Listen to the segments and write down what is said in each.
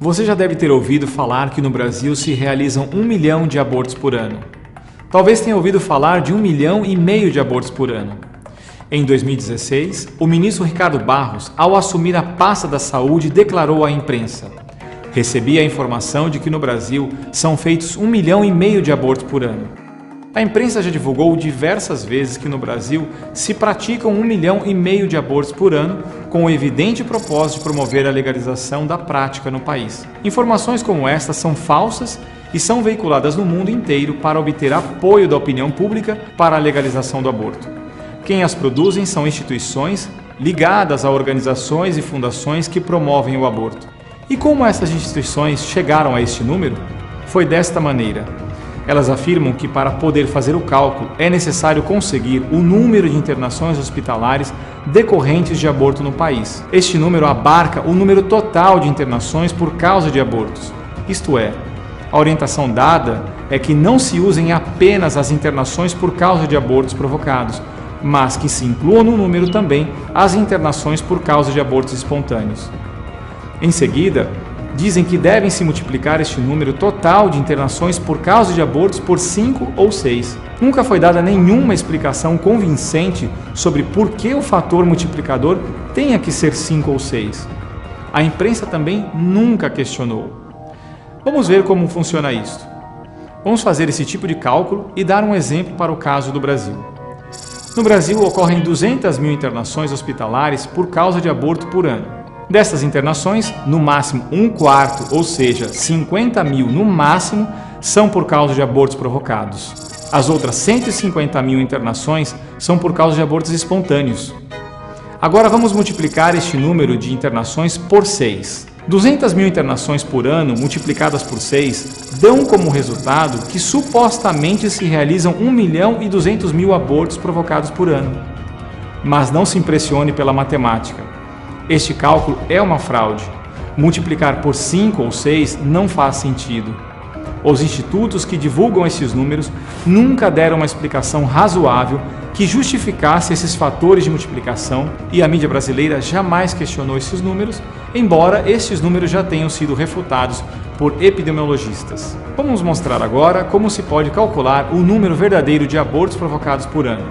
Você já deve ter ouvido falar que no Brasil se realizam 1 milhão de abortos por ano. Talvez tenha ouvido falar de 1,5 milhão de abortos por ano. Em 2016, o ministro Ricardo Barros, ao assumir a pasta da saúde, declarou à imprensa: "Recebi a informação de que no Brasil são feitos 1,5 milhão de abortos por ano." A imprensa já divulgou diversas vezes que no Brasil se praticam 1,5 milhão de abortos por ano, com o evidente propósito de promover a legalização da prática no país. Informações como estas são falsas e são veiculadas no mundo inteiro para obter apoio da opinião pública para a legalização do aborto. Quem as produzem são instituições ligadas a organizações e fundações que promovem o aborto. E como essas instituições chegaram a este número? Foi desta maneira. Elas afirmam que para poder fazer o cálculo é necessário conseguir o número de internações hospitalares decorrentes de aborto no país. Este número abarca o número total de internações por causa de abortos. Isto é, a orientação dada é que não se usem apenas as internações por causa de abortos provocados, mas que se incluam no número também as internações por causa de abortos espontâneos. Em seguida, dizem que devem se multiplicar este número total de internações por causa de abortos por 5 ou 6. Nunca foi dada nenhuma explicação convincente sobre por que o fator multiplicador tenha que ser 5 ou 6. A imprensa também nunca questionou. Vamos ver como funciona isto. Vamos fazer esse tipo de cálculo e dar um exemplo para o caso do Brasil. No Brasil ocorrem 200 mil internações hospitalares por causa de aborto por ano. Dessas internações, no máximo 1/4, ou seja, 50 mil no máximo, são por causa de abortos provocados. As outras 150 mil internações são por causa de abortos espontâneos. Agora vamos multiplicar este número de internações por 6. 200 mil internações por ano multiplicadas por 6 dão como resultado que supostamente se realizam 1,2 milhão abortos provocados por ano. Mas não se impressione pela matemática. Este cálculo é uma fraude. Multiplicar por 5 ou 6 não faz sentido. Os institutos que divulgam esses números nunca deram uma explicação razoável que justificasse esses fatores de multiplicação e a mídia brasileira jamais questionou esses números, embora estes números já tenham sido refutados por epidemiologistas. Vamos mostrar agora como se pode calcular o número verdadeiro de abortos provocados por ano.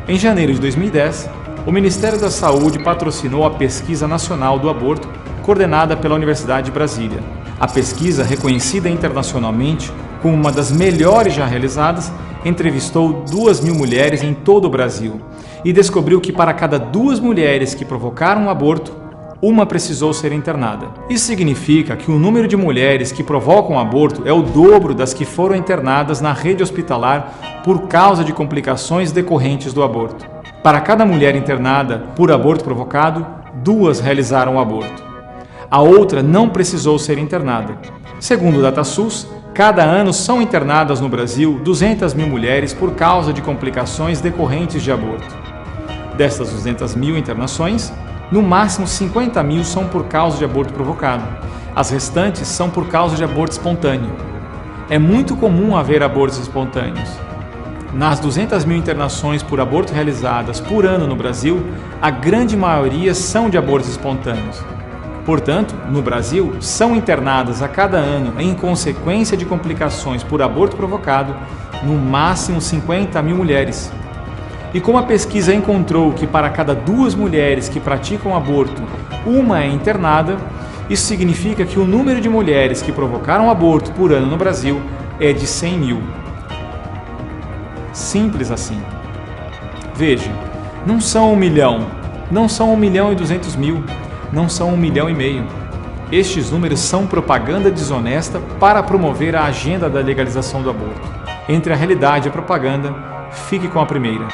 Em janeiro de 2010, o Ministério da Saúde patrocinou a Pesquisa Nacional do Aborto, coordenada pela Universidade de Brasília. A pesquisa, reconhecida internacionalmente como uma das melhores já realizadas, entrevistou 2.000 mulheres em todo o Brasil e descobriu que para cada 2 mulheres que provocaram um aborto, uma precisou ser internada. Isso significa que o número de mulheres que provocam aborto é o dobro das que foram internadas na rede hospitalar por causa de complicações decorrentes do aborto. Para cada mulher internada por aborto provocado, 2 realizaram o aborto. A outra não precisou ser internada. Segundo o DataSUS, cada ano são internadas no Brasil 200 mil mulheres por causa de complicações decorrentes de aborto. Destas 200 mil internações, no máximo 50 mil são por causa de aborto provocado. As restantes são por causa de aborto espontâneo. É muito comum haver abortos espontâneos. Nas 200 mil internações por aborto realizadas por ano no Brasil, a grande maioria são de abortos espontâneos. Portanto, no Brasil, são internadas a cada ano, em consequência de complicações por aborto provocado, no máximo 50 mil mulheres. E como a pesquisa encontrou que para cada 2 mulheres que praticam aborto, uma é internada, isso significa que o número de mulheres que provocaram aborto por ano no Brasil é de 100 mil. Simples assim. Veja, não são 1 milhão, não são 1,2 milhão, não são 1,5 milhão. Estes números são propaganda desonesta para promover a agenda da legalização do aborto. Entre a realidade e a propaganda, fique com a primeira.